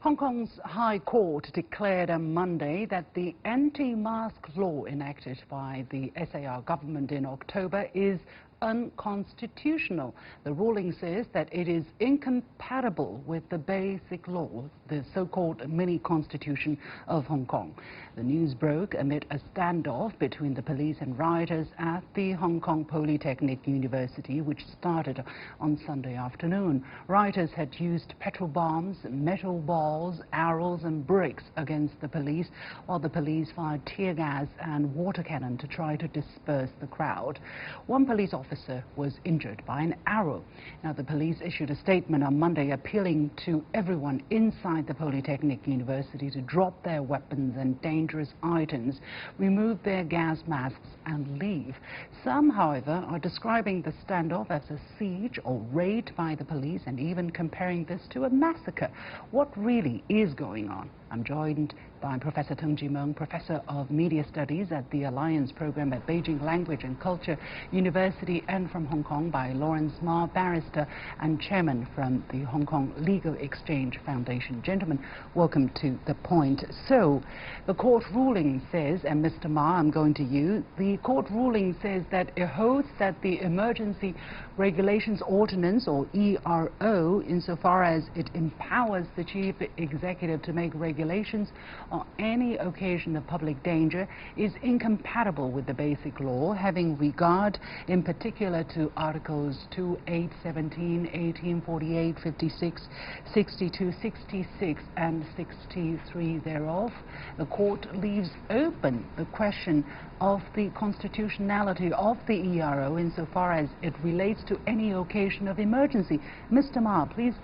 Hong Kong's High Court declared on Monday that the anti-mask law enacted by the SAR government in October is unconstitutional. The ruling says that it is incompatible with the basic law, the so-called mini-constitution of Hong Kong. The news broke amid a standoff between the police and rioters at the Hong Kong Polytechnic University, which started on Sunday afternoon. Rioters had used petrol bombs, metal balls, arrows and bricks against the police, while the police fired tear gas and water cannon to try to disperse the crowd. One police officer was injured by an arrow. Now, the police issued a statement on Monday appealing to everyone inside the Polytechnic University to drop their weapons and dangerous items, remove their gas masks and leave. Some, however, are describing the standoff as a siege or raid by the police and even comparing this to a massacre. What really is going on? I'm joined by Professor Teng Jimeng, Professor of Media Studies at the Alliance Program at Beijing Language and Culture University, and from Hong Kong by Lawrence Ma, Barrister and Chairman from the Hong Kong Legal Exchange Foundation. Gentlemen, welcome to The Point. So, the court ruling says, and Mr. Ma, I'm going to you, the court ruling says that it holds that the Emergency Regulations Ordinance, or ERO, insofar as it empowers the Chief Executive to make regulations on any occasion of public danger, is incompatible with the basic law, having regard in particular to Articles 2, 8, 17, 18, 48, 56, 62, 66 and 63 thereof. The court leaves open the question of the constitutionality of the ERO insofar as it relates to any occasion of emergency. Mr. Ma, please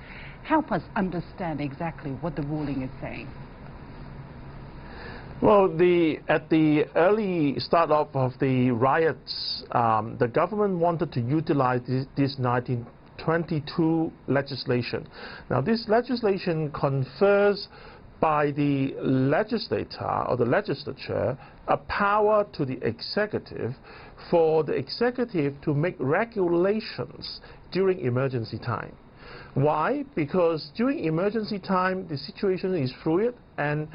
help us understand exactly what the ruling is saying. Well, at the early start of the riots, the government wanted to utilize this 1922 legislation. Now, this legislation confers by the legislator or the legislature a power to the executive for the executive to make regulations during emergency time. Why? Because during emergency time the situation is fluid, and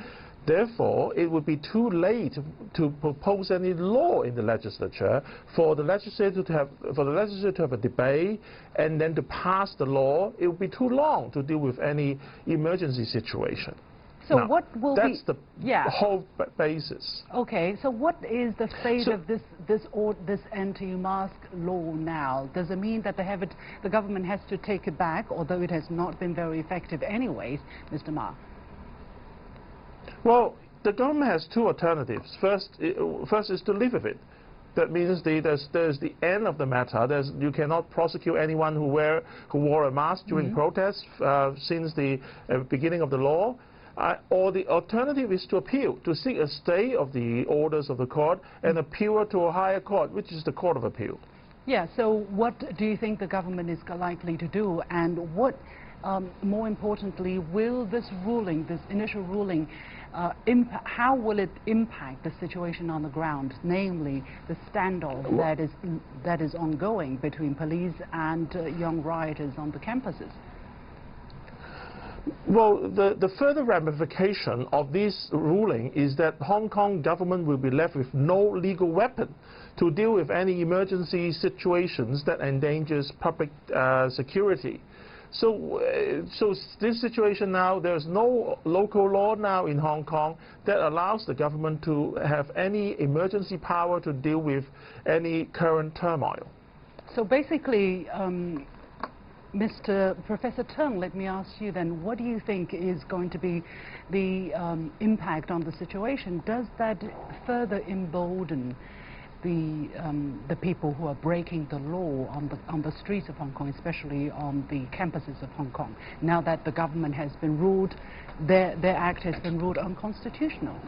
therefore it would be too late to propose any law in the legislature for the legislature to have a debate and then to pass the law. It would be too long to deal with any emergency situation. So now, what will that's the whole basis. Okay, so what is the fate of this anti-mask law now? Does it mean that the government has to take it back, although it has not been very effective anyways, Mr. Ma? Well, the government has two alternatives. First is to live with it. That means there's the end of the matter. You cannot prosecute anyone who wore a mask during protests since the beginning of the law. Or the alternative is to appeal, to seek a stay of the orders of the court and appeal to a higher court, which is the Court of Appeal. Yeah, so what do you think the government is likely to do? And what, more importantly, will this ruling, this initial ruling, how will it impact the situation on the ground, namely the standoff that is ongoing between police and young rioters on the campuses? Well, the further ramification of this ruling is that Hong Kong government will be left with no legal weapon to deal with any emergency situations that endangers public security. So this situation now, there's no local law now in Hong Kong that allows the government to have any emergency power to deal with any current turmoil. So basically, Professor Teng, let me ask you then, what do you think is going to be the impact on the situation? Does that further embolden the people who are breaking the law on the streets of Hong Kong, especially on the campuses of Hong Kong, now that the government has been ruled, their act has been ruled unconstitutional?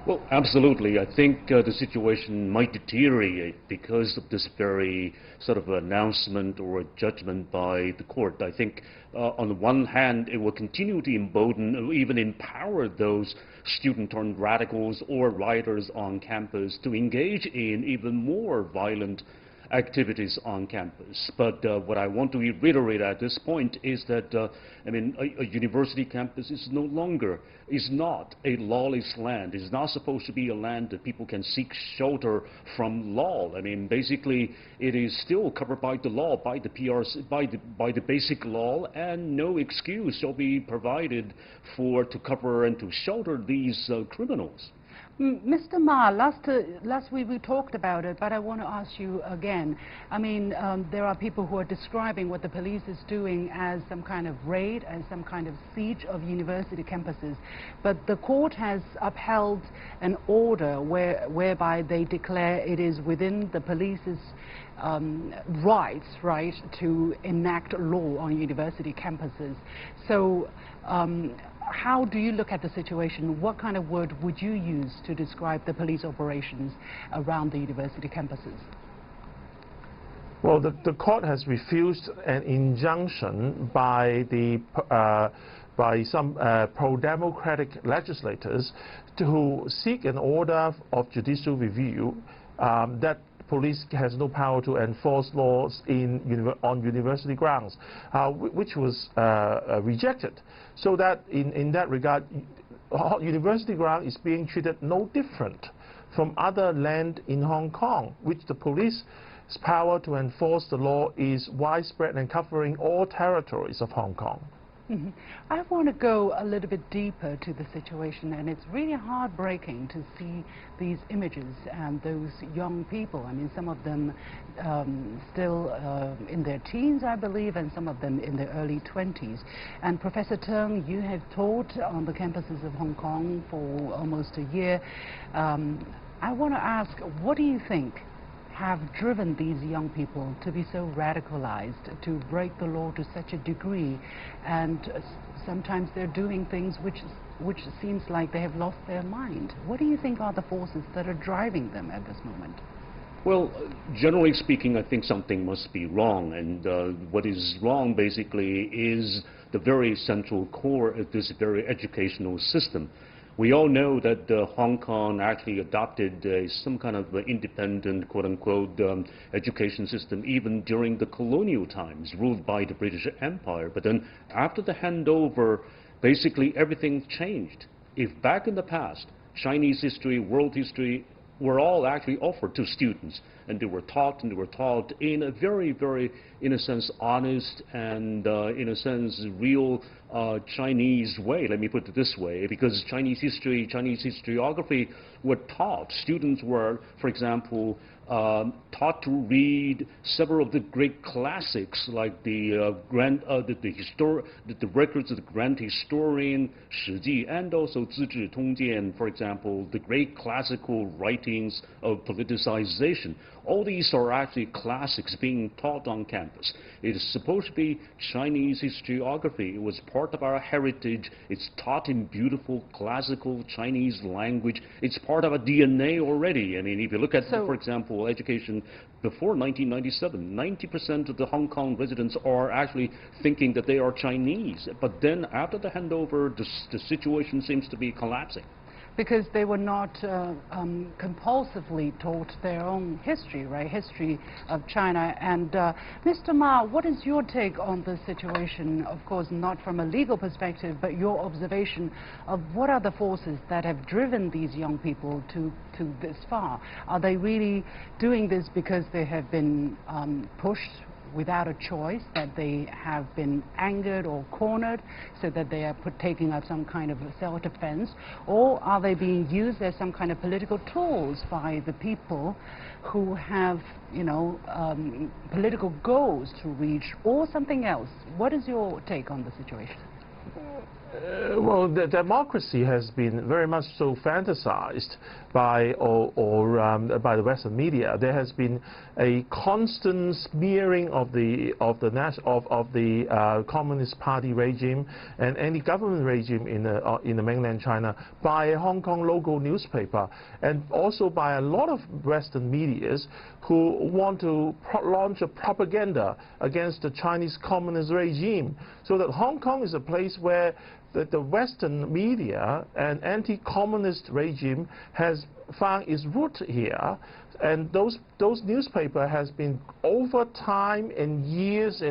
Well, absolutely. I think the situation might deteriorate because of this very sort of announcement or judgment by the court. I think on the one hand, it will continue to embolden or even empower those student-turned radicals or rioters on campus to engage in even more violent activities on campus. But what I want to reiterate at this point is that, I mean, a university campus is not a lawless land. It's not supposed to be a land that people can seek shelter from law. I mean, basically, it is still covered by the law, by the PRC, by the basic law, and no excuse shall be provided to cover and to shelter these criminals. Mr. Ma, last week we talked about it, but I want to ask you again. I mean, there are people who are describing what the police is doing as some kind of raid, as some kind of siege of university campuses. But the court has upheld an order whereby they declare it is within the police's rights, right, to enact law on university campuses. So, how do you look at the situation? What kind of word would you use to describe the police operations around the university campuses? Well, the court has refused an injunction by some pro-democratic legislators to seek an order of judicial review that police has no power to enforce laws on university grounds, which was rejected. So that in that regard, university ground is being treated no different from other land in Hong Kong, which the police's power to enforce the law is widespread and covering all territories of Hong Kong. Mm-hmm. I want to go a little bit deeper to the situation, and it's really heartbreaking to see these images and those young people. I mean, some of them still in their teens, I believe, and some of them in their early 20s. And Professor Teng, you have taught on the campuses of Hong Kong for almost a year. I want to ask, what do you think have driven these young people to be so radicalized, to break the law to such a degree, and sometimes they're doing things which seems like they have lost their mind? What do you think are the forces that are driving them at this moment? Well, generally speaking, I think something must be wrong, and what is wrong basically is the very central core of this very educational system. We all know that Hong Kong actually adopted some kind of independent, quote-unquote, education system even during the colonial times, ruled by the British Empire. But then after the handover, basically everything changed. If back in the past, Chinese history, world history, were all actually offered to students, and they were taught in a very, very, in a sense, honest and in a sense, real Chinese way. Let me put it this way, because Chinese history, Chinese historiography were taught. Students were, for example, taught to read several of the great classics, like the records of the grand historian Shi Ji, and also Zizhi Tongjian, for example, the great classical writings of politicization. All these are actually classics being taught on campus. It is supposed to be Chinese historiography. It was part of our heritage. It's taught in beautiful classical Chinese language. It's part of our DNA already. I mean, if you look at, for example, education before 1997, 90% of the Hong Kong residents are actually thinking that they are Chinese. But then after the handover, the situation seems to be collapsing. Because they were not compulsively taught their own history, right? History of China. And Mr. Ma, what is your take on the situation? Of course, not from a legal perspective, but your observation of what are the forces that have driven these young people to this far? Are they really doing this because they have been pushed without a choice, that they have been angered or cornered so that they are taking up some kind of self-defense, or are they being used as some kind of political tools by the people who have, you know, political goals to reach, or something else? What is your take on the situation? Well, the democracy has been very much so fantasized by by the Western media. There has been a constant smearing of the Communist Party regime and any government regime in the mainland China by a Hong Kong local newspaper, and also by a lot of Western medias who want to launch a propaganda against the Chinese Communist regime, so that Hong Kong is a place where that the Western media and anti-communist regime has found its root here, and those newspapers has been over time and years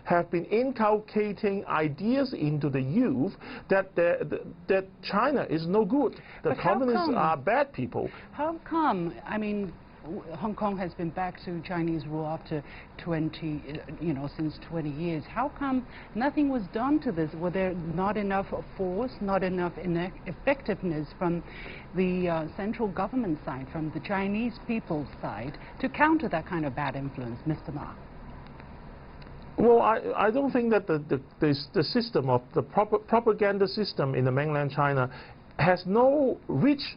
have been inculcating ideas into the youth that that China is no good, that communists are bad people. How come? I mean, Hong Kong has been back to Chinese rule after since 20 years. How come nothing was done to this? Were there not enough force, not enough effectiveness from the central government side, from the Chinese people's side, to counter that kind of bad influence, Mr. Ma? Well, I don't think that the system of the propaganda system in the mainland China has no reach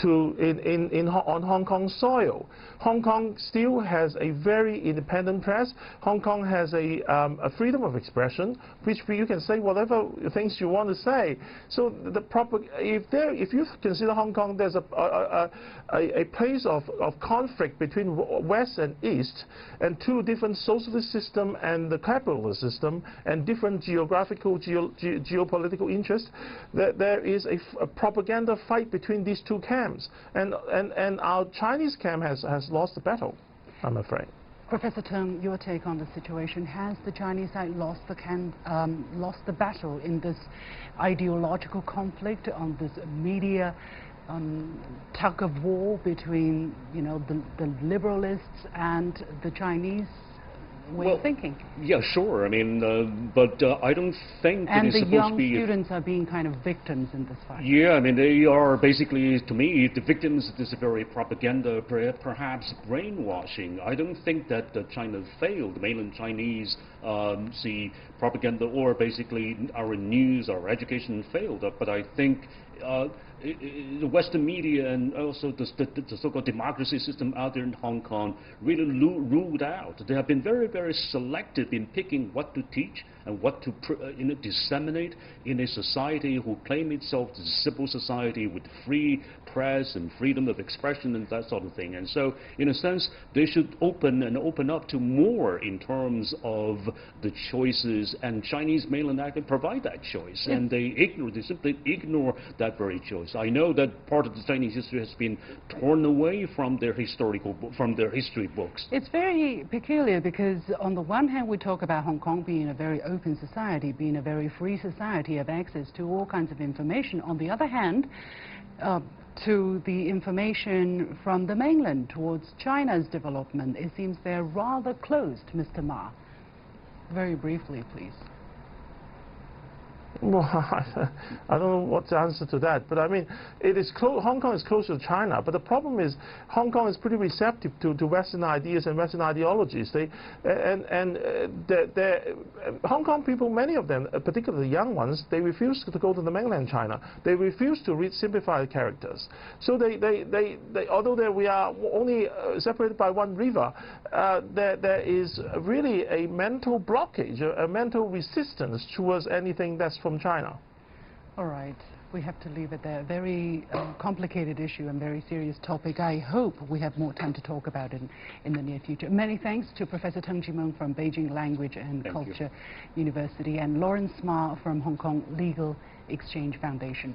on Hong Kong soil. Hong Kong still has a very independent press. Hong Kong has a freedom of expression, which you can say whatever things you want to say. So if you consider Hong Kong, there's a place of conflict between West and East, and two different socialist system and the capitalist system, and different geographical, geopolitical interests. There is a propaganda fight between these two camps. And our Chinese camp has lost the battle, I'm afraid. Professor Teng, your take on the situation. Has the Chinese side lost the battle in this ideological conflict, on this media tug of war between the liberalists and the Chinese way of thinking? Yeah, sure. I mean, but I don't think and it is supposed to be... And the young students are being kind of victims in this fight. Yeah, I mean, they are basically, to me, the victims of this very propaganda, perhaps brainwashing. I don't think that China failed. Mainland Chinese see propaganda, or basically our news, our education failed. But I think the Western media and also the so-called democracy system out there in Hong Kong really ruled out. They have been very, very selective in picking what to teach and what to disseminate in a society who claim itself as a civil society with free press and freedom of expression and that sort of thing. And so, in a sense, they should open up to more in terms of the choices, and Chinese mainland actually provide that choice, and they simply ignore that very choice. I know that part of the Chinese history has been torn away from their history books. It's very peculiar because on the one hand we talk about Hong Kong being a very open society, being a very free society of access to all kinds of information. On the other hand, to the information from the mainland towards China's development, it seems they're rather closed, Mr. Ma. Very briefly, please. Well, I don't know what's the answer to that, but I mean, Hong Kong is close to China, but the problem is Hong Kong is pretty receptive to Western ideas and Western ideologies. Hong Kong people, many of them, particularly the young ones, they refuse to go to the mainland China. They refuse to read simplified characters. So although we are only separated by one river, there is really a mental blockage, a mental resistance towards anything that's from China. All right. We have to leave it there. Very complicated issue and very serious topic. I hope we have more time to talk about it in the near future. Many thanks to Professor Teng Jimeng from Beijing Language and Culture University and Lawrence Ma from Hong Kong Legal Exchange Foundation.